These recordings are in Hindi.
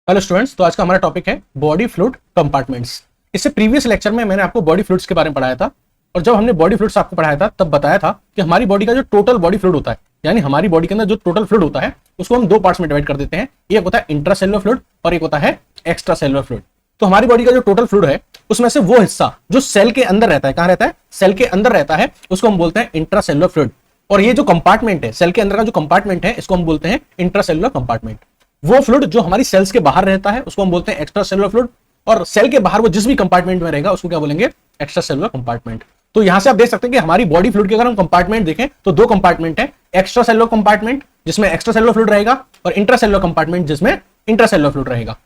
हेलो स्टूडेंट्स, तो आज का हमारा टॉपिक है बॉडी फ्लूइड कंपार्टमेंट्स। इससे प्रीवियस लेक्चर में मैंने आपको बॉडी फ्लूइड्स के बारे में पढ़ाया था और जब हमने बॉडी फ्लूइड्स आपको पढ़ाया था तब बताया था कि हमारी बॉडी का जो टोटल बॉडी फ्लूइड होता है, यानी हमारी बॉडी के अंदर जो टोटल फ्लूइड होता है उसको हम दो पार्ट्स में डिवाइड कर देते हैं। एक होता है इंट्रासेलुलर फ्लूइड और एक होता है एक्स्ट्रा सेलुलर फ्लूइड। तो हमारी बॉडी का जो टोटल फ्लूइड है उसमें से वो हिस्सा जो सेल के अंदर रहता है, कहां रहता है? सेल के अंदर रहता है, उसको हम बोलते हैं इंट्रासेलुलर फ्लूइड। और ये जो कंपार्टमेंट है, सेल के अंदर का जो कंपार्टमेंट है, इसको हम बोलते हैं इंट्रासेलुलर कंपार्टमेंट। वो फ्लूइड जो हमारी सेल्स के बाहर रहता है उसको हम बोलते हैं एक्स्ट्रा सेलुलर फ्लूइड, और सेल के बाहर वो जिस भी कंपार्टमेंट में रहेगा उसको क्या बोलेंगे? Extra cellular compartment. तो यहां से आप देख सकते हैं कि हमारी बॉडी फ्लूइड के अगर हम कंपार्टमेंट देखें तो दो कंपार्टमेंट है, एक्स्ट्रा सेलुलर कंपार्टमेंट जिसमें एक्स्ट्रा सेलुलर फ्लूइड रहेगा और इंट्रासेलुलर कंपार्टमेंट जिसमें इंट्रासेलुलर फ्लूइड रहेगा।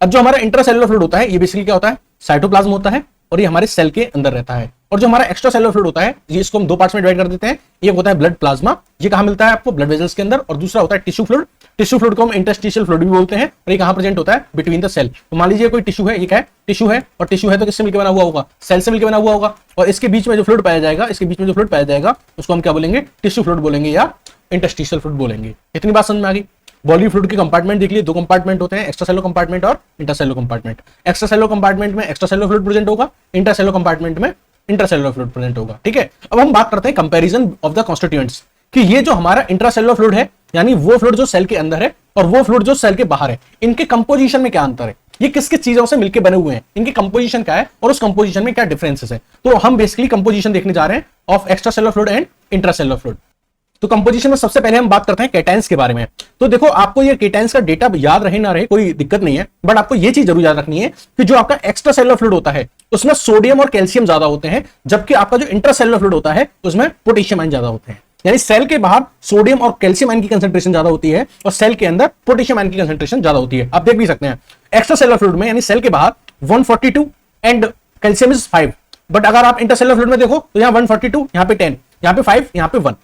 अब जो हमारा इंट्रासेलुलर फ्लूइड होता है ये बेसिकली क्या होता है? साइटोप्लाज्म होता है और ये हमारे सेल के अंदर रहता है। और जो हमारा एक्स्ट्रा सेलुलर फ्लूइड होता है ये इसको हम दो पार्ट्स में डिवाइड कर देते हैं। एक होता है ब्लड प्लाज्मा, ये कहां मिलता है आपको? ब्लड वेजल्स के अंदर। और दूसरा होता है टिश्यू फ्लूइड। टिश्यू फ्लूइड को हम इंटरस्टिशियल फ्लूइड भी बोलते हैं और ये कहां प्रेजेंट होता है? Between the cell. तो मान लीजिए कोई टिश्यू है, ये क्या है? टिश्यू है, और टिश्यू है तो किससे मिलकर बना हुआ होगा? सेल से मिलकर बना हुआ होगा। और इसके बीच में जो फ्लूइड पाया जाएगा, इसके बीच में जो फ्लूइड पाया जाएगा उसको हम क्या बोलेंगे? टिश्यू फ्लूइड बोलेंगे या इंटरस्टिशियल फ्लूइड बोलेंगे। इतनी बात समझ में आ गई? बॉडी फ्लूइड के कंपार्टमेंट देख लिए, दो कंपार्टमेंट होते हैं, एक्स्ट्रा सेलुलर कंपार्टमेंट और intercellular compartment. Extra cellular compartment में एक्स्ट्रा सेलुलर फ्लूइड प्रेजेंट होगा, इंटरसेलुलर कंपार्टमेंट में इंटरसेलुलर फ्लूइड प्रेजेंट होगा। ठीक है, अब हम बात करते हैं कंपैरिजन ऑफ द कॉन्स्टिट्यूएंट्स कि ये जो हमारा इंट्रासेलुलर फ्लूइड है, यानी वो फ्लूइड जो सेल के अंदर है और वो फ्लूइड जो सेल के बाहर है, इनके कंपोजिशन में क्या अंतर है? ये किस किस चीजों से मिलकर बने हुए हैं, इनकी कंपोजिशन क्या है और उस कंपोजिशन में क्या डिफरेंसेस है? तो हम बेसिकली कंपोजिशन देखने जा रहे हैं of extra cellular fluid and intracellular fluid. तो कंपोजिशन में सबसे पहले हम बात करते हैं केटाइंस के बारे में। तो देखो, आपको ये केटाइंस का डेटा याद रहे ना रहे कोई दिक्कत नहीं है, बट आपको ये चीज जरूर याद रखनी है कि जो आपका एक्स्ट्रा सेलुलर फ्लूइड होता है उसमें सोडियम और कैल्शियम ज्यादा होते हैं, जबकि आपका जो इंट्रासेलुलर फ्लूइड होता है उसमें पोटेशियम आयन ज्यादा होते हैं। यानी सेल के बाहर सोडियम और कैल्शियम आयन की कंसंट्रेशन ज्यादा होती है और सेल के अंदर पोटेशियम आयन की कंसंट्रेशन ज्यादा होती है। आप देख भी सकते हैं एक्स्ट्रा सेलुलर फ्लूइड में, यानी सेल के बाहर 142 एंड कैल्शियम इज 5, बट अगर आप इंटरसेलुलर फ्लूइड में देखो तो यहाँ 142, यहाँ पे 10, यहाँ पे 5, यहाँ पे 1।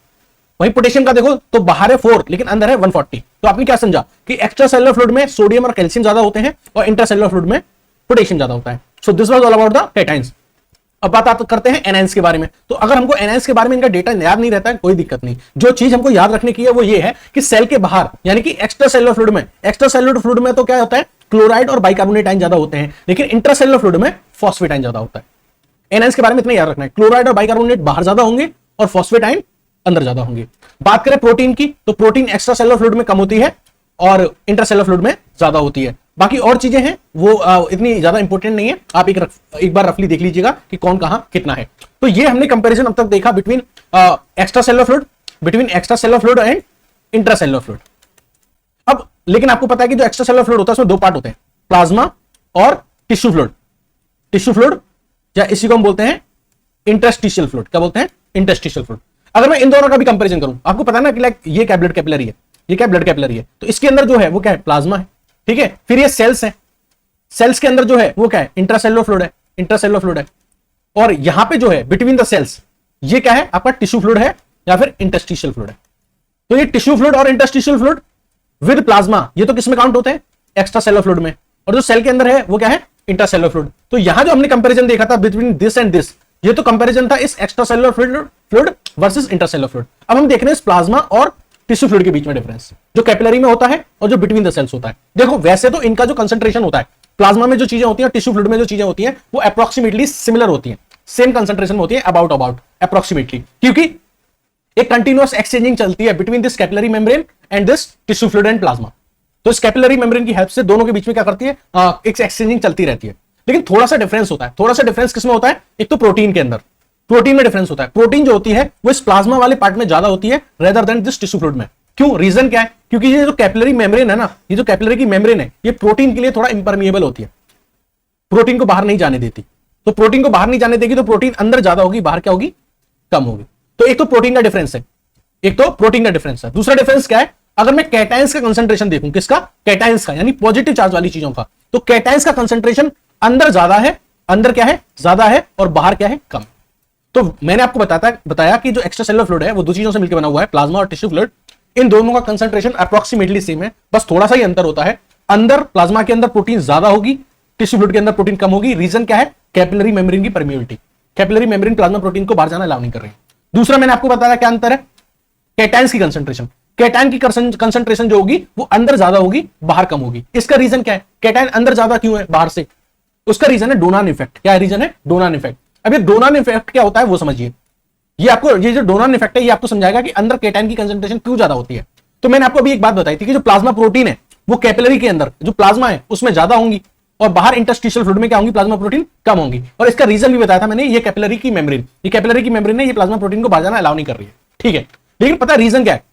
वहीं पोटेशियम का देखो तो बाहर है 4 लेकिन अंदर है 140। तो आपने क्या समझा कि एक्स्ट्रा सेलुलर फ्लूइड में सोडियम और कैल्शियम ज्यादा होते हैं और इंट्रासेलुलर फ्लूइड में पोटेशियम ज्यादा होता है। So this was all about the cations. अब बात करते हैं एनायंस के बारे में। तो अगर हमको एनायंस के बारे में इनका डेटा याद नहीं रहता है कोई दिक्कत नहीं, जो चीज हमको याद रखने की है वो ये है कि सेल के बाहर यानी कि एक्स्ट्रा सेलुलर फ्लूइड में तो क्या होता है? क्लोराइड और बाइकार्बोनेट आयन ज्यादा होते हैं, लेकिन इंट्रासेलुलर फ्लूइड में फॉस्फेट आयन ज्यादा होता है। एनायंस के बारे में इतना याद रखना है, क्लोराइड और बाइकार्बोनेट बाहर ज्यादा होंगे और फॉस्फेट आयन अंदर ज्यादा होंगे। बात करें प्रोटीन की तो प्रोटीन एक्स्ट्रा सेलुलर फ्लूइड में कम होती है और इंटरसेलुलर फ्लूइड में ज्यादा होती है। बाकी और चीजें हैं वो इतनी ज्यादा इंपॉर्टेंट नहीं है, आप एक बार रफली देख लीजिएगा कि कौन कहां कितना है। तो ये हमने कंपैरिजन अब तक देखा between extra cellular fluid and intracellular fluid. अब लेकिन आपको पता है कि जो एक्स्ट्रा सेलुलर फ्लूइड होता है उसमें दो पार्ट होते हैं, प्लाज्मा और टिश्यू फ्लूइड। टिश्यू फ्लूइड या इसी को हम बोलते हैं इंटरस्टिशियल फ्लूइड। क्या बोलते हैं? Interstitial fluid. अगर मैं इन दोनों का भी कंपैरिजन करूं, आपको पता है ना कि लाइक ये क्या ब्लड कैपिलरी है, ये क्या ब्लड कैपिलरी है, तो इसके अंदर जो है वो क्या है? प्लाज्मा है। ठीक है, फिर ये सेल्स है, सेल्स के अंदर जो है वो क्या है? इंट्रासेलुलर फ्लूइड है। और यहां पे जो है बिटवीन द सेल्स ये क्या है? आपका टिश्यू फ्लूइड है या फिर इंटरस्टिशियल फ्लूइड है। तो ये टिश्यू फ्लूइड और इंटरस्टिशियल फ्लूइड विद प्लाज्मा ये तो किस में काउंट होते हैं? एक्स्ट्रा सेलुलर फ्लूइड में। और जो सेल के अंदर है वो क्या है? Intracellular fluid. तो यहां जो हमने कंपैरिजन देखा था बिटवीन दिस एंड दिस, ये तो कंपैरिजन था इस extra cellular fluid versus intercellular fluid. अब हम देख रहे हैं इस प्लाज्मा और टिश्यू फ्लूइड के बीच में डिफरेंस, जो कैपिलरी में होता है और जो बिटवीन द सेल्स होता है। देखो, वैसे तो इनका जो कंसंट्रेशन होता है, प्लाज्मा में जो चीजें होती हैं, टिश्यू फ्लूइड में जो चीजें होती हैं, वो अप्रोक्सीमेटली सिमिलर होती हैं, सेम कंसंट्रेशन में होती है, अबाउट अप्रोक्सीमेटली, क्योंकि एक कंटिन्यूअस एक्सचेंजिंग चलती है between this capillary membrane and this tissue fluid and plasma. तो इस कैपिलरी मेम्ब्रेन की हेल्प से दोनों के बीच में क्या करती है? एक एक्सचेंजिंग चलती रहती है। लेकिन थोड़ा सा डिफरेंस होता है। थोड़ा सा डिफरेंस किसमें होता है? एक तो प्रोटीन के अंदर, प्रोटीन में डिफरेंस होता है। प्रोटीन जो होती है वो इस प्लाज्मा वाले पार्ट में ज्यादा होती है rather than this tissue fluid में। क्यों? रीजन क्या है? क्योंकि ये जो कैपिलरी मेम्ब्रेन है ना, ये जो कैपिलरी की मेम्ब्रेन है, ये प्रोटीन के लिए थोड़ा इंपरमिएबल होती है, प्रोटीन को बाहर नहीं जाने देती। तो प्रोटीन को बाहर नहीं जाने देगी तो प्रोटीन अंदर ज्यादा होगी, बाहर क्या होगी? कम होगी। तो एक तो प्रोटीन का डिफरेंस है, दूसरा डिफरेंस क्या है? अगर मैं कैटायंस का कंसंट्रेशन देखूं, किसका? कैटायंस का, यानी पॉजिटिव चार्ज वाली चीजों का, तो कैटायंस का कंसंट्रेशन अंदर ज्यादा है, अंदर क्या है? ज्यादा है, और बाहर क्या है? कम। तो मैंने आपको बताया कि जो एक्स्ट्रा सेलुलर फ्लूइड है वो दो चीजों से मिलकर बना हुआ है, प्लाज्मा और टिश्यू फ्लूइड। इन दोनों का कंसंट्रेशन अप्रोक्सीमेटली सेम है, बस थोड़ा सा ही अंतर होता है। अंदर प्लाज्मा के अंदर प्रोटीन ज्यादा होगी, टिश्यू फ्लूइड के अंदर प्रोटीन कम होगी। रीजन क्या है? कैपिलरी मेम्ब्रेन की permeability. Capillary membrane plasma protein को बाहर जाना अलाउ नहीं कर रही। दूसरा मैंने आपको बताया क्या अंतर है? कैटायंस की कंसंट्रेशन। कैटायन की कंसंट्रेशन जो होगी वो अंदर ज्यादा होगी, बाहर कम होगी। इसका रीजन क्या है? कैटायन अंदर ज्यादा क्यों है बाहर से? उसका रीजन है डोनान इफेक्ट। क्या रीजन है? डोनान इफेक्ट। अब ये डोनान इफेक्ट क्या होता है वो समझिए। ये आपको, ये जो डोनान इफेक्ट है ये आपको समझाएगा कि अंदर कैटायन की कंसंट्रेशन क्यों ज्यादा होती है। तो मैंने आपको अभी एक बात बताई थी कि जो प्लाज्मा प्रोटीन है वो कैपिलरी के अंदर जो प्लाज्मा है उसमें ज्यादा होंगी और बाहर इंटरस्टिशियल फ्लूइड में क्या होंगी? प्लाज्मा प्रोटीन कम होंगी। और इसका रीजन भी बताया था मैंने, ये कैपिलरी की मेम्ब्रेन, ये कैपिलरी की मेम्ब्रेन है, ये प्लाज्मा प्रोटीन को बाहर जाना अलाउ नहीं कर रही है, ठीक है। लेकिन पता है रीजन क्या है?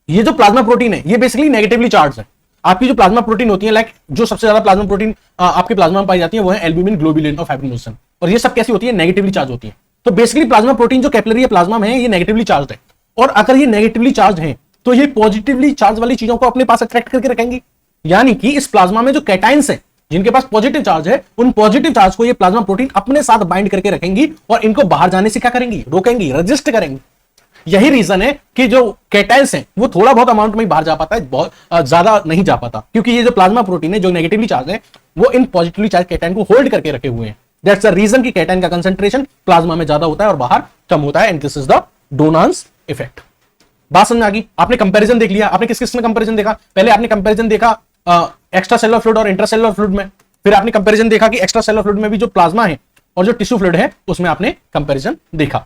ये जो प्लाज्मा प्रोटीन है ये बेसिकली नेगेटिवली चार्ज है। आपकी जो प्लाज्मा प्रोटीन होती है, लाइक जो सबसे ज्यादा प्लाज्मा प्रोटीन आपके प्लाज्मा में पाई जाती है वो है एल्ब्यूमिन, ग्लोबुलिन और फाइब्रिनोजेन। और ये सब कैसी होती है? नेगेटिवली चार्ज होती है। तो बेसिकली प्लाज्मा प्रोटीन जो कैपिलरी प्लाज्मा में है ये नेगेटिवली चार्ज है। और अगर ये नेगेटिवली चार्ज है तो ये पॉजिटिवली चार्ज वाली चीजों को अपने पास अट्रैक्ट करके रखेंगी। यानी कि इस प्लाज्मा में जो कैटाइंस है जिनके पास पॉजिटिव चार्ज है, उन पॉजिटिव चार्ज को ये प्लाज्मा प्रोटीन अपने साथ बाइंड करके रखेंगी और इनको बाहर जाने से क्या करेंगी? रोकेंगी, रजिस्ट करेंगी। यही रीजन है कि जो कैटाइंस है वो थोड़ा बहुत अमाउंट में बाहर जा पाता है, बहुत ज्यादा नहीं जा पाता, क्योंकि ये जो प्लाज्मा प्रोटीन है जो नेगेटिवली चार्ज है वो इन पॉजिटिवली चार्ज कैटाइन को होल्ड करके रखे हुए हैं। दैट्स द रीजन कि कैटाइन का कंसंट्रेशन प्लाज्मा में ज्यादा होता है और बाहर कम होता है, and this is the Donnan's effect. बात समझ में आ गई? आपने कंपैरिजन देख लिया। आपने किस किस में कंपैरिजन देखा? पहले आपने कंपैरिजन देखा एक्स्ट्रा सेलुलर फ्लूइड और इंट्रासेलुलर फ्लूइड में। फिर आपने कंपैरिजन देखा कि एक्स्ट्रा सेलुलर फ्लूइड में भी जो प्लाज्मा है और जो टिश्यू फ्लूइड है उसमें आपने कंपैरिजन देखा।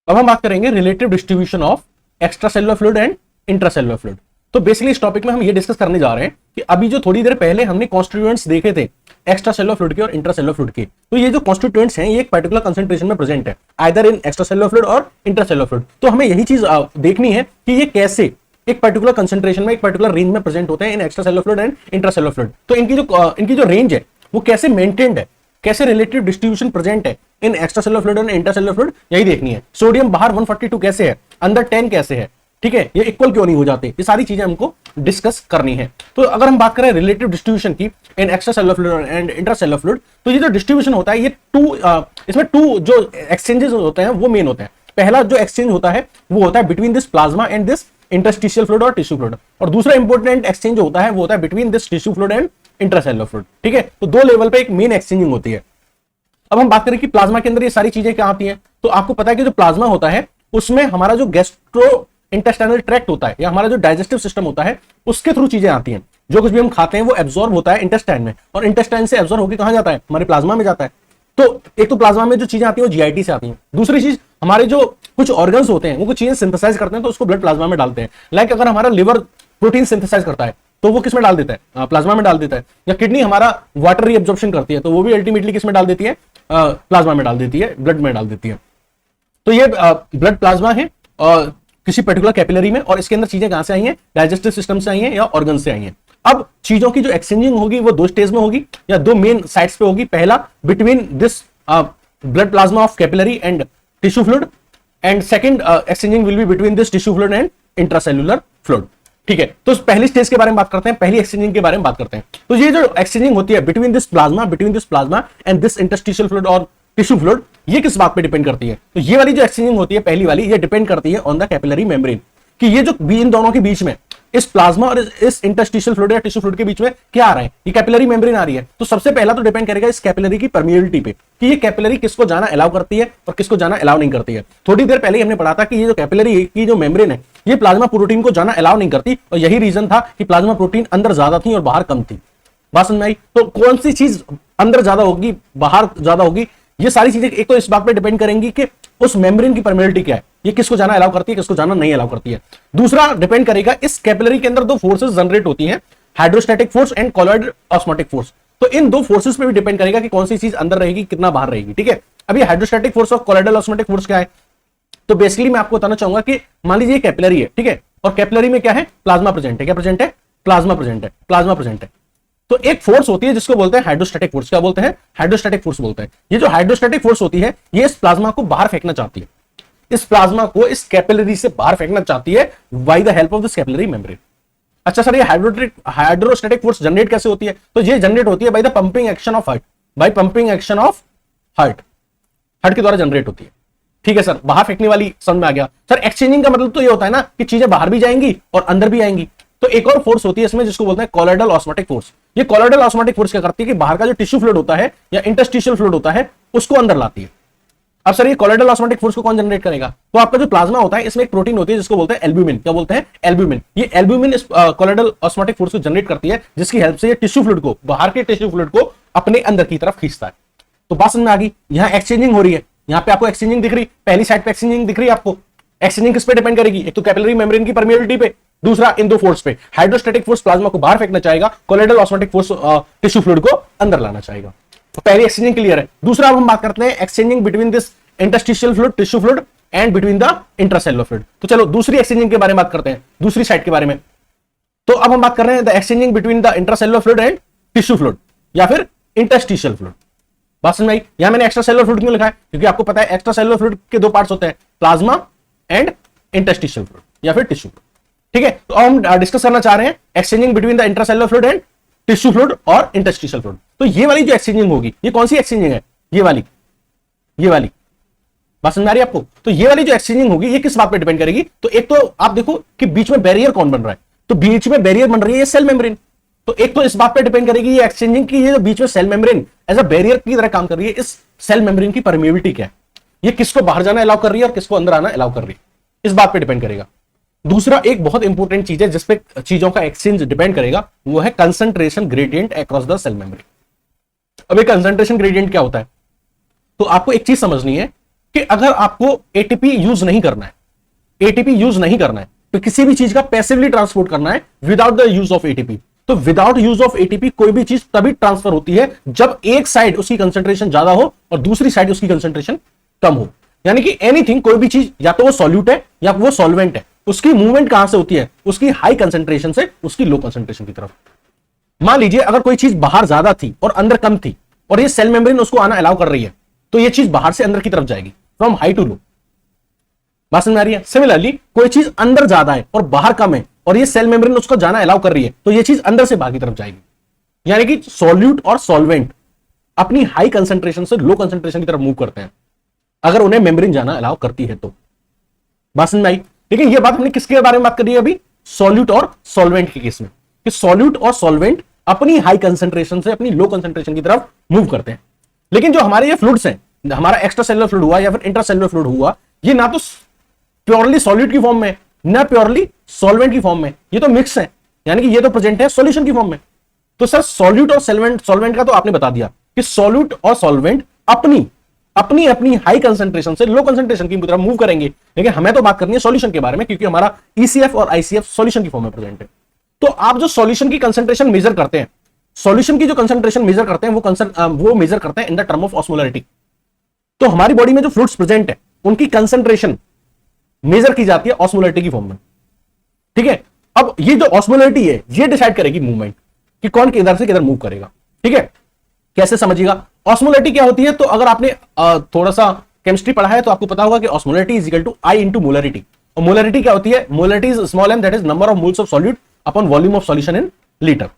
अब हम बात करेंगे relative distribution of extra cellular fluid and intracellular fluid. तो बेसिकली इस टॉपिक में हम ये डिस्कस करने जा रहे हैं कि अभी जो थोड़ी देर पहले हमने कॉन्स्टिट्यूएंट्स देखे थे एक्स्ट्रा सेलुलर फ्लूइड के और इंट्रासेलुलर फ्लूइड के, तो ये जो कॉन्स्टिट्यूएंट्स हैं ये एक पर्टिकुलर कंसंट्रेशन में प्रेजेंट है, either in extracellular fluid और इंट्रासेलुलर फ्लूइड। तो हमें यही चीज देखनी है कि ये कैसे एक पर्टिकुलर कंसंट्रेशन में, एक पर्टिकुलर रेंज में प्रेजेंट होते हैं in extracellular fluid and intracellular fluid. तो इनकी जो रेंज है वो कैसे मेंटेन्ड है, कैसे रिलेटिव डिस्ट्रीब्यूशन प्रेजेंट है इन एक्स्ट्रा सेलुलर फ्लूइड और इंट्रासेलुलर फ्लूइड, यही देखनी है। सोडियम बाहर 142 कैसे है, अंदर 10 कैसे है, ठीक है, ये इक्वल क्यों नहीं हो जाते, ये सारी चीजें हमको डिस्कस करनी है। तो अगर हम बात करें रिलेटिव डिस्ट्रीब्यूशन की in extracellular fluid and intracellular fluid, तो ये जो डिस्ट्रीब्यूशन होता है ये इसमें टू जो एक्सचेंजेस होते हैं वो मेन होते हैं। पहला जो एक्सचेंज होता है वो होता है between this plasma and this interstitial fluid और टिश्यू फ्लूइड, और दूसरा इंपॉर्टेंट एक्सचेंज होता है वो होता है between this tissue fluid and intracellular fluid, ठीक है। तो दो लेवल पे एक मेन एक्सचेंजिंग होती है। अब हम बात करें कि प्लाज्मा के अंदर ये सारी चीजें क्या आती हैं, तो आपको पता है कि जो प्लाज्मा होता है उसमें हमारा जो गैस्ट्रो इंटेस्टाइनल ट्रैक्ट होता है या हमारा जो डाइजेस्टिव सिस्टम होता है उसके थ्रू चीजें आती हैं। जो कुछ भी हम खाते हैं वो एब्जॉर्ब होता है इंटेस्टाइन में, और इंटेस्टाइन से एब्जॉर्ब होकर कहां जाता है? हमारे प्लाज्मा में जाता है। तो एक तो प्लाज्मा में जो चीजें आती हैं वो जीआईटी से आती हैं। दूसरी चीज, हमारे जो कुछ ऑर्गन्स होते हैं वो कुछ चीजें सिंथेसाइज करते हैं तो उसको ब्लड प्लाज्मा में डालते हैं। लाइक अगर हमारा लिवर प्रोटीन सिंथेसाइज करता है तो वो किसमें डाल देता है? प्लाज्मा में डाल देता है। या किडनी हमारा वाटर रीअब्जॉर्प्शन करती है तो वो भी अल्टीमेटली किसमें डाल देती है? प्लाज्मा में डाल देती है, ब्लड में डाल देती है। तो ये ब्लड प्लाज्मा है किसी पर्टिकुलर कैपिलरी में, और इसके अंदर चीजें कहां से आई हैं? डाइजेस्टिव सिस्टम से आई हैं या ऑर्गन से आई हैं। अब चीजों की जो एक्सचेंजिंग होगी वो दो स्टेज में होगी या दो मेन साइट्स पे होगी। पहला between this blood plasma of capillary and tissue fluid, and second exchanging will be between this tissue fluid and intracellular fluid, ठीक है। तो पहली स्टेज के बारे में बात करते हैं, पहली एक्सचेंजिंग के बारे में बात करते हैं। तो ये जो एक्सचेंजिंग होती है between this plasma and this interstitial fluid और टिश्यू फ्लूइड, ये किस बात पे डिपेंड करती है? तो ये वाली जो एक्सचेंजिंग होती है पहली वाली, ये डिपेंड करती है ऑन द कैपिलरी मेम्ब्रेन, कि ये जो इन दोनों के बीच में, इस प्लाज्मा और इस इंटरस्टिशियल फ्लूइड या टिश्यू फ्लूइड के बीच में क्या आ रहा है? ये कैपिलरी मेम्ब्रेन आ रही है। तो सबसे पहला तो डिपेंड करेगा इस कैपिलरी की परमिएबिलिटी पे, कि ये कैपिलरी किसको जाना अलाउ करती है और किसको जाना अलाउ नहीं करती है। थोड़ी देर पहले हमने पढ़ा था कि ये जो कैपिलरी की जो मेम्ब्रेन है ये प्लाज्मा प्रोटीन को जाना अलाउ नहीं करती, और यही रीजन था कि प्लाज्मा प्रोटीन अंदर ज्यादा थी और बाहर कम थी। बात समझ में आई? तो कौन सी चीज अंदर ज्यादा होगी, बाहर ज्यादा होगी, ये सारी चीजें एक तो इस बात पे डिपेंड करेंगी कि उस मेम्ब्रेन की परमिएबिलिटी क्या है, ये किसको जाना अलाउ करती है, किसको जाना नहीं अलाउ करती है। दूसरा डिपेंड करेगा इस कैपिलरी के अंदर दो फोर्सेस जनरेट होती हैं, hydrostatic force and colloidal osmotic force. तो इन दो फोर्सेस पे भी डिपेंड करेगा कि कौन सी चीज अंदर रहेगी, कितना बाहर रहेगी, ठीक है। अभी हाइड्रोस्टैटिक फोर्स और कॉलॉइडल ऑस्मोटिक फोर्स क्या है? तो बेसिकली मैं आपको बताना चाहूंगा कि मान लीजिए कैपिलरी है, ठीक है, और कैपिलरी में क्या है? प्लाज्मा प्रेजेंट है। क्या प्रेजेंट है? प्लाज्मा प्रेजेंट है, प्लाज्मा प्रेजेंट है। तो एक फोर्स होती है जिसको बोलते हैं हाइड्रोस्टैटिक फोर्स। क्या बोलते हैं? हाइड्रोस्टैटिक फोर्स बोलते हैं। ये जो हाइड्रोस्टैटिक फोर्स होती है ये इस प्लाज्मा को बाहर फेंकना चाहती है, इस प्लाज्मा को इस कैपिलरी से बाहर फेंकना चाहती है by the help of this capillary membrane. अच्छा सर, ये हाइड्रोस्टैटिक फोर्स जनरेट कैसे होती है? तो ये जनरेट होती है by the pumping action of heart, by pumping action of heart के द्वारा जनरेट होती है, ठीक है सर। बाहर फेंकने वाली समझ में आ गया सर। एक्सचेंजिंग का मतलब तो ये होता है ना कि चीजें बाहर भी जाएंगी और अंदर भी आएंगी। तो एक और फोर्स होती है इसमें जिसको बोलते हैं कॉलॉइडल ऑस्मोटिक फोर्स। ये कॉलॉइडल ऑस्मोटिक फोर्स क्या करती है कि बाहर का जो टिश्यू फ्लूइड होता है या इंटरस्टिशियल फ्लूइड होता है उसको अंदर लाती है। अब सर ये कोलोइडल ऑस्मोटिक फोर्स को कौन जनरेट करेगा? तो आपका जो प्लाज्मा होता है इसमें एक प्रोटीन होती है जिसको बोलते हैं एल्ब्यूमिन। क्या बोलते हैं? एल्ब्यूमिन। ये एल्ब्यूमिन इस कोलोइडल ऑस्मोटिक फोर्स को जनरेट करती है, जिसकी हेल्प से ये टिश्यू फ्लूइड को, बाहर के टिश्यू फ्लूइड को अपने अंदर की तरफ खींचता है। तो बात समझ में आ गई? यहां एक्सचेंजिंग हो रही है, यहां पे आपको एक्सचेंजिंग दिख रही, पहली साइड पे एक्सचेंजिंग दिख रही है आपको। एक्सचेंजिंग किस पे डिपेंड करेगी? एक तो कैपिलरी मेम्ब्रेन की परमिएबिलिटी पे, दूसरा इन दो फोर्स पे। हाइड्रोस्टैटिक फोर्स प्लाज्मा को बाहर फेंकना चाहेगा, colloidal osmotic force tissue fluid को अंदर लाना चाहेगा। तो पहली एक्सचेंजिंग क्लियर है। दूसरा अब हम बात करते हैं exchanging between this interstitial fluid, tissue fluid and between the intracellular fluid. तो चलो दूसरी एक्सचेंजिंग के बारे में बात करते हैं, दूसरी साइड के बारे में। तो अब हम बात कर रहे हैं the exchanging between the intracellular fluid and tissue fluid या फिर इंटरस्टिशियल फ्लूइड। बात समझ में आई? यहां मैंने एक्स्ट्रासेलुलर फ्लूइड क्यों लिखा है? क्योंकि आपको पता है एक्स्ट्रासेलुलर फ्लूइड के दो पार्ट्स होते हैं, प्लाज्मा एंड इंटरस्टिशियल फ्लूइड या फिर टिश्यू फ्लूइड। ठीक है, तो हम डिस्कस करना चाह रहे हैं exchanging between the intracellular fluid and tissue fluid और इंटरस्टिशियल फ्लूइड। तो ये वाली जो एक्सचेंजिंग होगी, ये कौन सी एक्सचेंजिंग है? ये वाली, ये वाली। बात समझ आ रही है आपको? तो ये वाली जो एक्सचेंजिंग होगी ये किस बात पे डिपेंड करेगी? तो एक तो आप देखो कि बीच में बैरियर कौन बन रहा है, तो बीच में बैरियर बन रही है ये सेल मेम्ब्रेन। तो एक तो इस बात पे डिपेंड करेगी ये एक्सचेंजिंग की, ये जो बीच में cell membrane as a barrier की तरह काम कर रही है, इस सेल मेम्ब्रेन की परमिएबिलिटी क्या है, ये किसको बाहर जाना अलाउ कर रही है और किसको अंदर आना अलाउ कर रही है, इस बात पे डिपेंड करेगा। दूसरा एक बहुत इंपॉर्टेंट चीज है जिसपे चीजों का एक्सचेंज डिपेंड करेगा, वो है concentration gradient across the cell membrane. अब ये कंसंट्रेशन ग्रेडियंट क्या होता है? तो आपको एक चीज समझनी है कि अगर आपको एटीपी यूज नहीं करना है, एटीपी यूज नहीं करना है, तो किसी भी चीज का पैसिवली ट्रांसपोर्ट करना है without the use of ATP. तो विदाउट यूज ऑफ एटीपी कोई भी चीज तभी ट्रांसफर होती है जब एक साइड उसकी कंसंट्रेशन ज्यादा हो और दूसरी साइड उसकी कंसंट्रेशन कम हो। यानी कि एनीथिंग, कोई भी चीज या तो वो सॉल्यूट है या वो सॉल्वेंट है, उसकी मूवमेंट कहां से होती है? उसकी हाई कंसंट्रेशन से उसकी लो कंसंट्रेशन की तरफ। मान लीजिए अगर कोई चीज बाहर ज्यादा थी और अंदर कम थी और ये सेल मेम्ब्रेन उसको आना अलाउ कर रही है, तो ये चीज बाहर से अंदर की तरफ जाएगी, फ्रॉम हाई टू लो। बात समझ आ रही है? सिमिलरली कोई चीज अंदर ज्यादा है और बाहर कम है और ये सेल मेम्ब्रेन उसको जाना अलाउ कर रही है, तो ये चीज अंदर से बाहर की तरफ जाएगी। यानी कि सॉल्यूट और सॉल्वेंट अपनी हाई कंसंट्रेशन से लो कंसंट्रेशन की तरफ मूव करते हैं अगर उन्हें मेम्ब्रेन जाना अलाउ करती है तो। बात समझ में आई? लेकिन ये बात हमने किसके बारे में बात करी है अभी? सॉल्यूट और सॉल्वेंट के केस में, कि सॉल्यूट और सॉल्वेंट अपनी हाई कंसंट्रेशन से अपनी लो कंसंट्रेशन की तरफ मूव करते हैं। लेकिन जो हमारे ये फ्लूइड्स हैं, हमारा एक्स्ट्रा सेलुलर फ्लूइड हुआ या फिर इंट्रासेलुलर फ्लूइड हुआ, ये ना तो प्योरली सॉल्यूट की फॉर्म में ना प्योरली सॉल्वेंट की फॉर्म में, ये तो मिक्स है, यानी कि ये तो प्रेजेंट है सॉल्यूशन की फॉर्म में। तो सर सॉल्यूट और सॉल्वेंट का तो आपने बता दिया कि सॉल्यूट और सॉल्वेंट अपनी अपनी अपनी हाई कंसंट्रेशन से लो कंसंट्रेशन की तरफ मूव करेंगे, लेकिन हमें तो बात करनी है सॉल्यूशन के बारे में, क्योंकि हमारा ईसीएफ और आईसीएफ सॉल्यूशन की फॉर्म में प्रेजेंट है। तो आप जो सॉल्यूशन की कंसंट्रेशन मेजर करते हैं, सॉल्यूशन की जो कंसंट्रेशन मेजर करते हैं वो मेजर करते हैं in the term of osmolarity. तो हमारी बॉडी में जो फ्लूइड्स प्रेजेंट है उनकी कंसंट्रेशन मेजर की जाती है ऑस्मोलैरिटी की फॉर्म में। ठीक है, अब ये जो ऑस्मोलैरिटी है ये डिसाइड करेगी मूवमेंट कि कौन किधर से किधर मूव करेगा। ठीक है, कैसे समझिएगा? ऑस्मोलैरिटी क्या होती है? तो अगर आपने थोड़ा सा केमिस्ट्री पढ़ा है तो आपको पता होगा कि osmolarity is equal to i into molarity. और मोलैरिटी क्या होती है? Molarity is small m, that is number of moles of solute upon volume of solution in litre.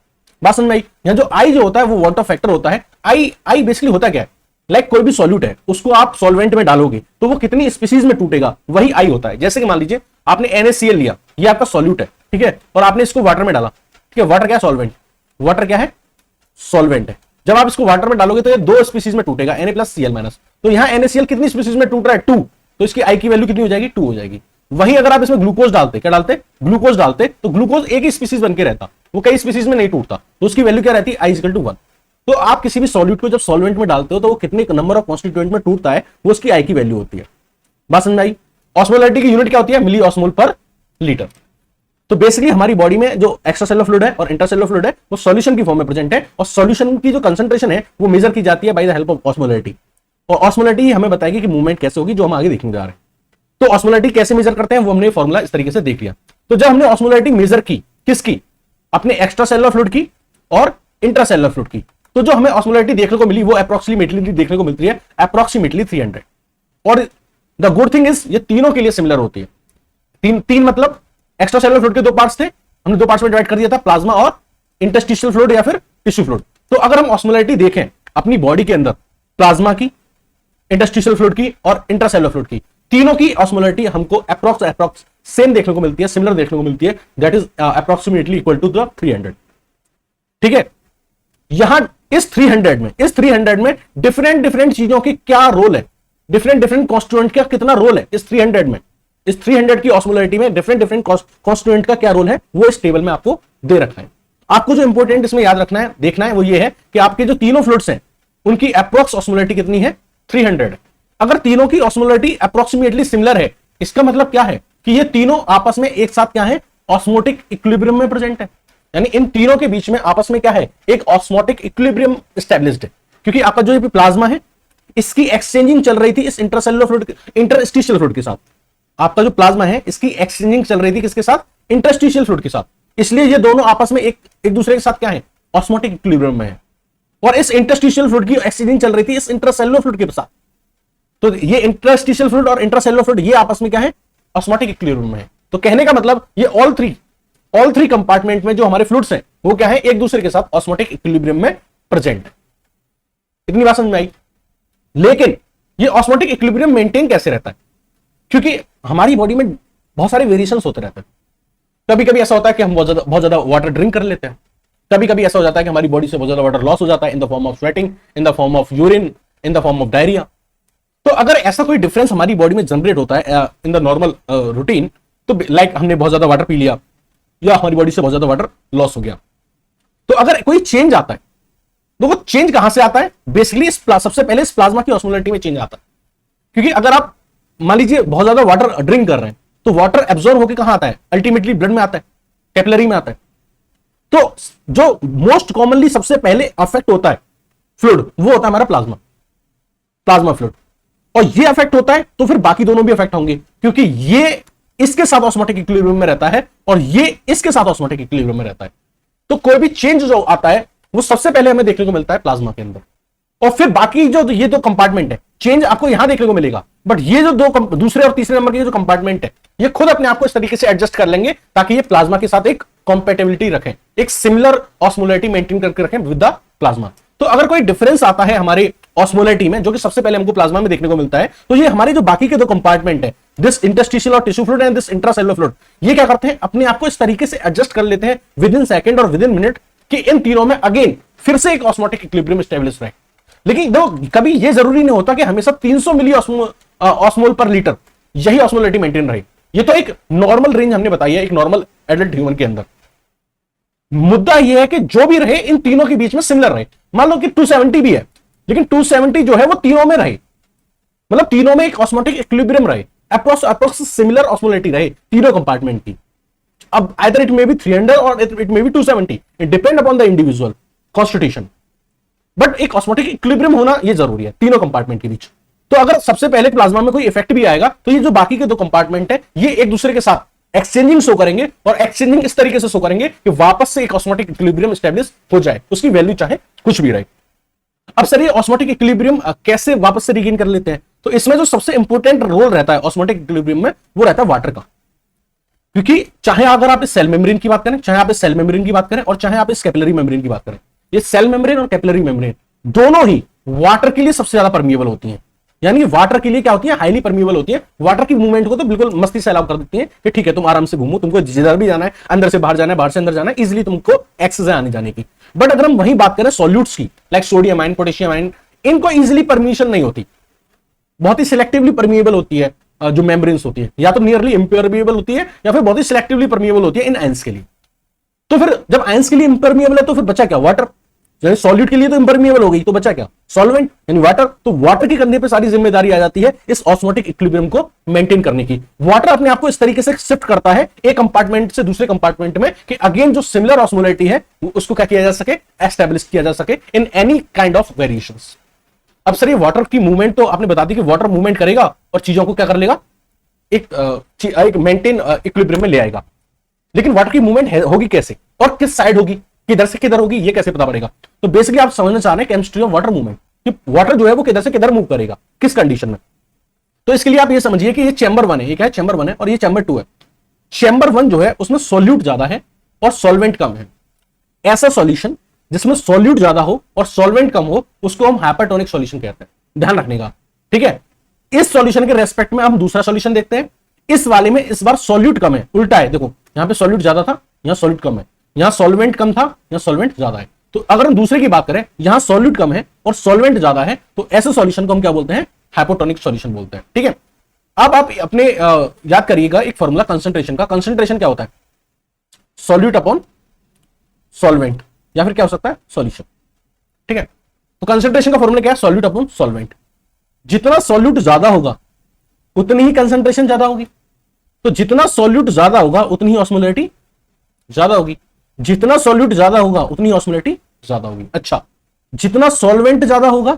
बात समझ में आई? यहां जो आई जो होता है वो वाटर फैक्टर होता है। आई बेसिकली होता क्या है? लाइक कोई भी सॉल्यूट है उसको आप सॉल्वेंट में डालोगे तो वो कितनी स्पीसीज में टूटेगा, वही आई होता है। जैसे कि मान लीजिए आपने NaCl लिया, ये आपका सॉल्यूट है, ठीक है, और आपने इसको वाटर में डाला। ठीक है, वाटर क्या है? सॉल्वेंट। वाटर क्या है? सॉल्वेंट है। जब आप इसको वाटर में डालोगे तो ये दो स्पीसीज में टूटेगा, Na+Cl-। तो यहां NaCl कितनी स्पीसीज में टूट रहा है? 2। तो इसकी आई की वैल्यू कितनी हो जाएगी? 2 हो जाएगी। वहीं अगर आप इसमें ग्लूकोज डालते, क्या डालते? ग्लूकोज डालते, तो ग्लूकोज एक ही स्पीसीज बन के रहता, वो कई स्पीसीज में नहीं टूटता, तो उसकी वैल्यू क्या रहती है? I=1। तो आप किसी भी सॉल्यूट को जब सॉल्वेंट में डालते हो तो वो कितने नंबर ऑफ कॉन्स्टिट्यूएंट में टूटता है, वो उसकी आई की वैल्यू होती है। बात समझ आई? ऑस्मोलैरिटी की यूनिट क्या होती है? मिली ऑस्मोल पर लीटर। तो बेसिकली हमारी बॉडी में जो एक्स्ट्रासेलुलर फ्लूइड है और इंट्रासेलुलर फ्लूइड है वो सॉल्यूशन की फॉर्म में प्रेजेंट है, और सॉल्यूशन की जो कंसंट्रेशन है वो मेजर की जाती है by the help of osmolarity. और ऑस्मोलैरिटी हमें बताएगी कि मूवमेंट कैसे होगी, जो हम आगे देखने जा रहे हैं। तो ऑस्मोलैरिटी कैसे मेजर करते हैं वो हमने फॉर्मूला इस तरीके से देख लिया। तो जब हमने ऑस्मोलैरिटी मेजर की, किसकी? अपने एक्स्ट्रासेलुलर फ्लूइड की और इंट्रासेलुलर फ्लूइड की, तो जो हमें ऑस्मोलैरिटी देखने को मिली वो अप्रोक्सीमेटली देखने को मिलती है अप्रोक्सीमेटली 300। और द गुड थिंग इज ये तीनों के लिए सिमिलर होती है। तीन मतलब एक्स्ट्रासेलुलर फ्लूइड के दो पार्ट्स थे, हमने दो पार्ट्स में डिवाइड कर दिया था, प्लाज्मा और इंटरस्टिशियल फ्लूइड या फिर टिश्यू फ्लूइड। तो अगर हम ऑस्मोलैरिटी देखें अपनी बॉडी के अंदर प्लाज्मा की, इंटरस्टिशियल फ्लूइड की और इंट्रासेलुलर फ्लूइड की, तीनों की ऑस्मोलैरिटी हमको अप्रोक्स सेम देखने को मिलती है, सिमिलर देखने को मिलती है, that is approximately equal to the 300। ठीक है, यहां इस 300 में डिफरेंट चीजों की क्या रोल है, डिफरेंट डिफरेंट कॉन्स्टिट्यूएंट का कितना रोल है इस 300 में, इस 300 की ऑस्मोलरिटी में डिफरेंट डिफरेंट कॉन्स्टिट्यूएंट का क्या रोल है वो इस टेबल में आपको दे रखा है। आपको जो इंपॉर्टेंट इसमें याद रखना है, देखना है, वो ये है कि आपके जो तीनों फ्लूइड्स हैं उनकी अप्रोक्स ऑस्मोलरिटी कितनी है, 300। अगर तीनों की ऑस्मोलरिटी अप्रोक्सीमेटली सिमिलर है, इसका मतलब क्या है कि ये तीनों आपस में एक साथ क्या है, ऑस्मोटिक इक्विलिब्रियम में प्रेजेंट है। यानी इन तीनों के बीच में आपस में क्या है, एक ऑस्मोटिक इक्विलिब्रियम एस्टैब्लिश्ड है। क्योंकि आपका जो ये प्लाज्मा है इसकी एक्सचेंजिंग चल रही थी इस इंटरसेलुलर फ्लूइड, इंटरस्टिशियल फ्लूइड के साथ। आपका जो प्लाज्मा है इसकी एक्सचेंजिंग चल रही थी किसके साथ, इंटरस्टिशियल फ्लूइड के साथ। इसलिए ये दोनों आपस में एक दूसरे के साथ क्या है, ऑस्मोटिक इक्विलिब्रियम में है। और इस इंटरस्टिशियल फ्लूइड की एक्सचेंजिंग चल रही थी इस इंटरसेलुलर फ्लूइड के साथ। तो ये इंटरस्टिशियल फ्लूइड और इंटरसेलुलर फ्लूइड ये आपस में क्या है, ऑस्मोटिक इक्विलिब्रियम में है। तो कहने का मतलब ये ऑल थ्री कंपार्टमेंट में जो हमारे फ्लूइड्स हैं वो क्या है, एक दूसरे के साथ ऑस्मोटिक इक्विलिब्रियम में प्रेजेंट है। इतनी बात समझ में आई। लेकिन ये ऑस्मोटिक इक्विलिब्रियम मेंटेन कैसे रहता है, क्योंकि हमारी बॉडी में बहुत सारे वेरिएशंस होते रहते हैं। कभी कभी ऐसा होता है कि हम बहुत ज्यादा वाटर ड्रिंक कर लेते हैं, कभी कभी ऐसा हो जाता है कि हमारी बॉडी से बहुत ज्यादा वाटर लॉस हो जाता है in the form of sweating, in the form of urine, in the form of diarrhoea. तो अगर ऐसा कोई डिफरेंस हमारी बॉडी में जनरेट होता है इन द नॉर्मल रूटीन, तो लाइक हमने बहुत ज्यादा वाटर पी लिया या हमारी बॉडी से बहुत ज्यादा वाटर लॉस हो गया, तो अगर कोई चेंज आता है तो वो चेंज कहां से आता है, बेसिकली सबसे पहले इस प्लाज्मा की ऑस्मोलरिटी में चेंज आता है। क्योंकि अगर आप मान लीजिए बहुत ज्यादा वाटर ड्रिंक कर रहे हैं तो वाटर एब्जॉर्ब होकर कहां आता है, अल्टीमेटली ब्लड में आता है, कैपिलरी में आता है। तो जो मोस्ट कॉमनली सबसे पहले अफेक्ट होता है फ्लूइड वो होता है हमारा प्लाज्मा फ्लूइड। और ये अफेक्ट होता है तो फिर बाकी दोनों भी अफेक्ट होंगे, क्योंकि ये इसके साथ ऑस्मोटिक इक्विलिब्रियम में रहता है और ये इसके साथ ऑस्मोटिक इक्विलिब्रियम में रहता है। तो कोई भी चेंज जो आता है वो सबसे पहले हमें देखने को मिलता है प्लाज्मा के अंदर, और फिर बाकी जो ये दो कंपार्टमेंट है चेंज आपको यहां देखने को मिलेगा, बट ये जो दूसरे और तीसरे नंबर के जो कंपार्टमेंट है ये खुद अपने आप को इस तरीके से एडजस्ट कर लेंगे ताकि ये प्लाज्मा के साथ एक कॉम्पेटेबिलिटी रखें, एक सिमिलर ऑस्मोलरिटी मेंटेन करके रखें विद द प्लाज्मा। तो अगर कोई डिफरेंस आता है हमारे ऑस्मोलरिटी में, जो कि सबसे पहले हमको प्लाज्मा में देखने को मिलता है, तो ये हमारे जो बाकी के दो कंपार्टमेंट है, दिस इंटरस्टिशियल और tissue fluid and this intracellular fluid, ये क्या करते हैं, अपने आप को इस तरीके से एडजस्ट कर लेते हैं विद इन सेकंड और विद इन मिनट कि इन तीनों में अगेन फिर से एक ऑस्मोटिक इक्विलिब्रियम एस्टैब्लिश रहे। लेकिन कभी ये जरूरी नहीं होता कि हमेशा 300 मिली ऑस्मोल पर लीटर यही ऑस्मोलरिटी मेंटेन रहे। ये तो एक नॉर्मल रेंज हमने बताई है एक नॉर्मल एडल्ट ह्यूमन के अंदर। मुद्दा यह है कि जो भी रहे इन तीनों के बीच में सिमिलर रहे। मान लो कि 270 भी है, लेकिन 270 जो है वो तीनों में रहे, मतलब तीनों में एक ऑस्मोटिक इक्विलिब्रियम रहे, अप्रोक्स सिमिलर ऑस्मोलरिटी रहे तीनों कंपार्टमेंट की। अब आइदर इट मे बी 300 और it may be 270, it depend upon the individual constitution, but एक ऑस्मोटिक इक्विलिब्रियम होना यह जरूरी है तीनों कंपार्टमेंट के बीच। तो अगर सबसे पहले प्लाज्मा में कोई इफेक्ट भी आएगा तो ये जो बाकी के दो कंपार्टमेंट है ये एक दूसरे के साथ एक्सचेंजिंग शो करेंगे, और एक्सचेंजिंग इस तरीके से शो करेंगे कि वापस से एक ऑस्मोटिक इक्विलिब्रियम एस्टैब्लिश हो जाए, उसकी वैल्यू चाहे कुछ भी रहे। अब सर ये ऑस्मोटिक इक्विलिब्रियम कैसे वापस से रिगेन कर लेते हैं, तो इसमें जो सबसे इंपॉर्टेंट रोल रहता है ऑस्मोटिक इक्विलिब्रियम में वो रहता है वाटर का। क्योंकि चाहे अगर आप इस सेल मेम्ब्रेन की बात करें, चाहे आप इस सेल मेम्ब्रेन की बात करें, और चाहे आप इस कैपिलरी मेम्ब्रेन की बात करें, ये सेल मेम्ब्रेन और कैपिलरी मेम्ब्रेन दोनों ही वाटर के लिए सबसे ज्यादा परमिएबल होती हैं। यानी वाटर के लिए क्या होती है, हाईली परमिएबल होती है। वाटर की मूवमेंट को तो बिल्कुल मस्ती से अलाउ कर देती है कि ठीक है तुम आराम से घूमो, तुमको जिधर भी जाना है, अंदर से बाहर जाना है, बाहर से अंदर जाना है, इजिली तुमको एक्सेस है आने जाने की। बट अगर हम वहीं बात करें सॉल्यूट्स की, like sodium ion, potassium ion, इनको इजिली परमिशन नहीं होती, बहुत ही सिलेक्टिवली परमिएबल होती है। जो मेम्ब्रेन्स होती है या तो नियरली इम्परमिएबल होती है या फिर बहुत ही सिलेक्टिवली परमिएबल होती है इन आयंस के लिए। तो फिर जब आयंस के लिए इम्परमिएबल है तो फिर बचा क्या, वाटर। यानी सॉल्यूट के लिए तो इम्परमिएबल हो गई तो बचा क्या, सॉल्वेंट यानी वाटर। तो वाटर के कंधे पे सारी जिम्मेदारी आ जाती है इस ऑस्मोटिक इक्विलिब्रियम को मेंटेन करने की। वाटर अपने आप को इस तरीके से शिफ्ट करता है एक कंपार्टमेंट से दूसरे कंपार्टमेंट में कि अगेन जो सिमिलर ऑस्मोलरिटी है उसको क्या किया जा सके, एस्टैब्लिश किया जा सके in any kind of variations. अब सर ये वाटर की मूवमेंट तो आपने बता दी कि वाटर मूवमेंट करेगा और चीजों को क्या कर लेगा, एक मेंटेन इक्विलिब्रियम में ले आएगा। लेकिन वाटर की मूवमेंट होगी कैसे और किस साइड होगी, किधर से किधर होगी, ये कैसे पता पड़ेगा। तो बेसिकली आप समझना चाह रहे हैं केमिस्ट्री ऑफ वाटर मूवमेंट कि वाटर जो है वो किधर से किधर मूव करेगा, किस कंडीशन में। तो इसके लिए आप ये समझिए कि ये चैम्बर 1 है, ये क्या है, चैम्बर 1 है, और ये चैम्बर 2 है। चैम्बर 1 जो है उसमें सॉल्यूट ज्यादा है और सॉल्वेंट कम है। ऐसा सॉल्यूशन जिसमें सॉल्यूट ज्यादा हो और सॉल्वेंट कम हो उसको हम हाइपरटोनिक सॉल्यूशन कहते हैं, ध्यान रखने का, ठीक है। इस सॉल्यूशन के रेस्पेक्ट में हम दूसरा सॉल्यूशन देखते हैं। इस वाले में इस बार सॉल्यूट कम है, उल्टा है, देखो यहां पे सॉल्यूट ज्यादा था, यहां सॉल्यूट कम है, यहां सॉल्वेंट कम था, यहां सॉल्वेंट ज्यादा है। तो अगर हम दूसरे की बात करें, यहां सॉल्यूट कम है और सॉल्वेंट ज्यादा है, तो ऐसे सॉल्यूशन को हम क्या बोलते हैं, हाइपोटोनिक सॉल्यूशन बोलते हैं। ठीक है, अब आप अपने याद करिएगा एक फॉर्मूला कंसंट्रेशन का। कंसंट्रेशन क्या होता है? सॉल्यूट अपॉन सॉल्वेंट, या फिर क्या हो सकता है? सॉल्यूशन। ठीक है, तो कंसंट्रेशन का फॉर्मूला क्या है? Solute upon solvent. जितना सॉल्यूट ज्यादा होगा उतनी ही कंसंट्रेशन ज्यादा होगी, तो जितना सॉल्यूट ज्यादा होगा उतनी ही ऑस्मोलरिटी ज्यादा होगी, जितना सॉल्यूट ज्यादा होगा उतनी ऑस्मोलरिटी ज्यादा होगी। अच्छा, जितना सॉल्वेंट ज्यादा होगा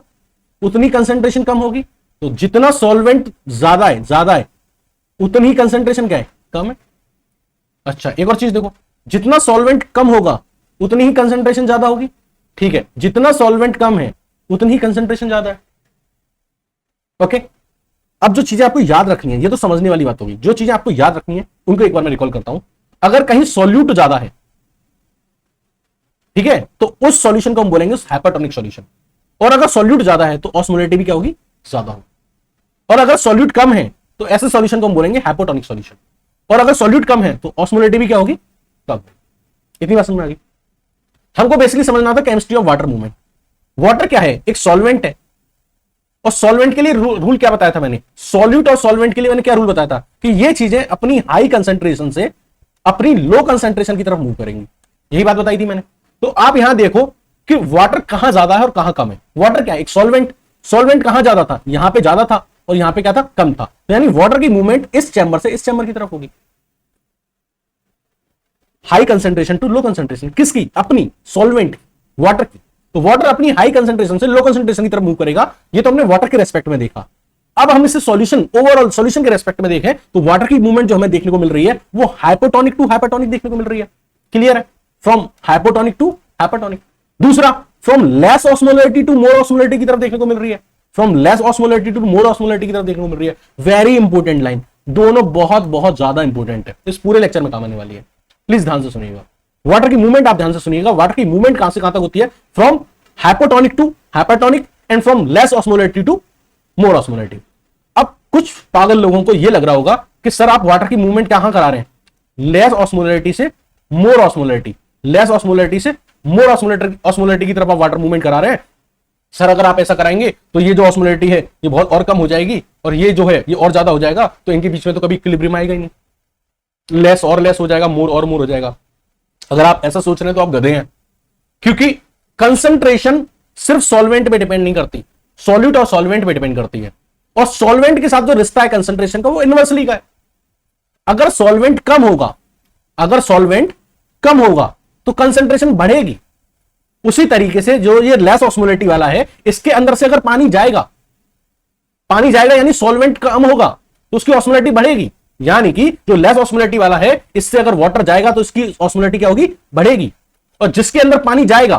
उतनी कंसंट्रेशन कम होगी, तो जितना सॉल्वेंट ज्यादा है उतनी ही कंसंट्रेशन क्या है? कम है। अच्छा, एक और चीज देखो, जितना सॉल्वेंट कम होगा उतनी ही कंसंट्रेशन ज्यादा होगी। ठीक है, जितना सॉल्वेंट कम है उतनी ही कंसंट्रेशन ज्यादा है। ओके, अब जो चीजें आपको याद रखनी है, ये तो समझने वाली बात होगी, जो चीजें आपको याद रखनी है उनको एक बार मैं रिकॉल करता हूं। अगर कहीं सॉल्यूट ज्यादा है, ठीक है, तो उस सॉल्यूशन को हम बोलेंगे हाइपरटोनिक सॉल्यूशन। और अगर सॉल्यूट ज्यादा है तो ऑस्मोलरिटी भी क्या होगी? ज्यादा होगी। और अगर सॉल्यूट कम है तो ऐसे सॉल्यूशन को हम बोलेंगे हाइपोटोनिक सॉल्यूशन। और अगर सॉल्यूट कम है तो ऑस्मोलरिटी भी क्या होगी? कम। इतनी बात समझ में आ गई? हमको बेसिकली समझना था chemistry of water movement. Water क्या है? एक सॉल्वेंट है, और सॉल्वेंट के लिए रूल क्या बताया था मैंने? सॉल्यूट और सॉल्वेंट के लिए मैंने क्या रूल बताया था? कि ये चीजें अपनी हाई कंसंट्रेशन से अपनी लो कंसंट्रेशन की तरफ मूव करेंगी, यही बात बताई थी मैंने। तो आप यहां देखो कि वाटर कहां ज्यादा है और कहां कम है। वाटर क्या है? एक सॉल्वेंट। सॉल्वेंट कहां ज्यादा था? यहां पे ज्यादा था, और यहां पे क्या था? कम था। तो यानी वाटर की मूवमेंट इस चैम्बर से इस चैम्बर की तरफ होगी, high concentration to low concentration. किसकी? अपनी सॉल्वेंट, वाटर की। तो वाटर अपनी हाई कंसंट्रेशन से लो कंसंट्रेशन की तरफ मूव करेगा, ये तो हमने वाटर के रेस्पेक्ट में देखा। अब हम इसे सॉल्यूशन, ओवरऑल सॉल्यूशन के रेस्पेक्ट में देखें तो वाटर की मूवमेंट जो हमें देखने को मिल रही है वो हाइपोटोनिक टू हाइपरटोनिक देखने को मिल रही है। क्लियर है? From hypotonic to hypertonic. दूसरा, from less osmolarity to more osmolarity की तरफ देखने को मिल रही है, from less osmolarity to more osmolarity की तरफ देखने को मिल रही है। वेरी इंपॉर्टेंट लाइन, दोनों बहुत बहुत ज्यादा इंपॉर्टेंट है, इस पूरे लेक्चर में काम आने वाली है। प्लीज ध्यान से सुनिएगा। वाटर की मूवमेंट आप ध्यान से सुनिएगा। वाटर की मूवमेंट कहां से कहां तक होती है? From hypotonic to hypertonic and from less osmolarity to more osmolarity. अब कुछ पागल लोगों को यह लग रहा होगा कि सर आप वाटर की मूवमेंट कहां करा रहे हैं? लेस ऑस्मोलरिटी से मोर ऑस्मोलरिटी, लेस ऑस्मोलरिटी से मोर ऑस्मोलरिटी की तरफ आप वाटर मूवमेंट करा रहे हैं। सर अगर आप ऐसा कराएंगे तो ये जो ऑस्मोलरिटी है ये बहुत और कम हो जाएगी, और ये जो है ये और ज्यादा हो जाएगा, तो इनके बीच में तो कभी इक्विलिब्रियम आएगा ही नहीं, लेस और लेस हो जाएगा, मोर और मोर हो जाएगा। अगर आप ऐसा सोच रहे हैं तो आप गधे हैं, क्योंकि कंसंट्रेशन सिर्फ सॉल्वेंट पे डिपेंड नहीं करती, सॉल्यूट और सॉल्वेंट पे डिपेंड करती है। और सॉल्वेंट के साथ जो रिश्ता है कंसंट्रेशन का वो इनवर्सली का है। अगर सॉल्वेंट कम होगा, अगर सॉल्वेंट कम होगा तो कंसंट्रेशन बढ़ेगी। उसी तरीके से जो ये लेस ऑस्मोलरिटी वाला है, इसके अंदर से अगर पानी जाएगा यानी सॉल्वेंट कम होगा तो उसकी ऑस्मोलरिटी बढ़ेगी। यानी कि जो लेस ऑस्मोलरिटी वाला है, इससे अगर वाटर जाएगा तो इसकी ऑस्मोलरिटी क्या होगी? बढ़ेगी। और जिसके अंदर पानी जाएगा,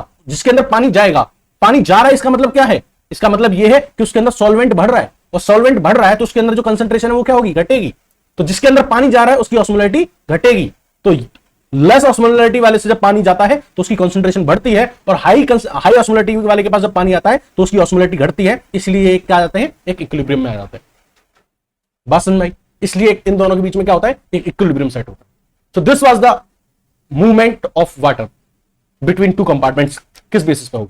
पानी जा रहा है, इसका मतलब क्या है? इसका मतलब यह है कि उसके अंदर सॉल्वेंट बढ़ रहा है, और सॉल्वेंट बढ़ रहा है तो उसके अंदर जो कंसंट्रेशन है वो क्या होगी? घटेगी। तो जिसके अंदर पानी जा रहा है उसकी ऑस्मोलरिटी घटेगी। तो लेस ऑस्मोलरिटी वाले से जब पानी जाता है तो उसकी कंसंट्रेशन बढ़ती है, और हाई ऑस्मोलरिटी वाले के पास जब पानी आता है तो उसकी ऑस्मोलरिटी घटती है। इसलिए क्या आ जाते हैं? एक इक्विलिब्रियम में आ जाते हैं। बात समझ में आई? इसलिए इन दोनों के बीच में क्या होता है? एक इक्विलिब्रियम सेट होता है। So this was the movement of water between two compartments. किस बेसिस पे होगा?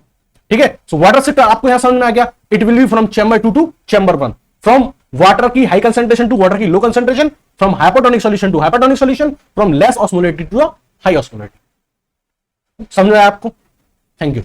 ठीक है, सो वाटर से आपको यहां समझ में आ गया, it will be from chamber 2 to chamber 1, from water की हाई कंसंट्रेशन टू वाटर की low concentration, from hypotonic solution to hypertonic solution, from less osmolarity to high osmolarity. समझ में आया आपको? Thank you.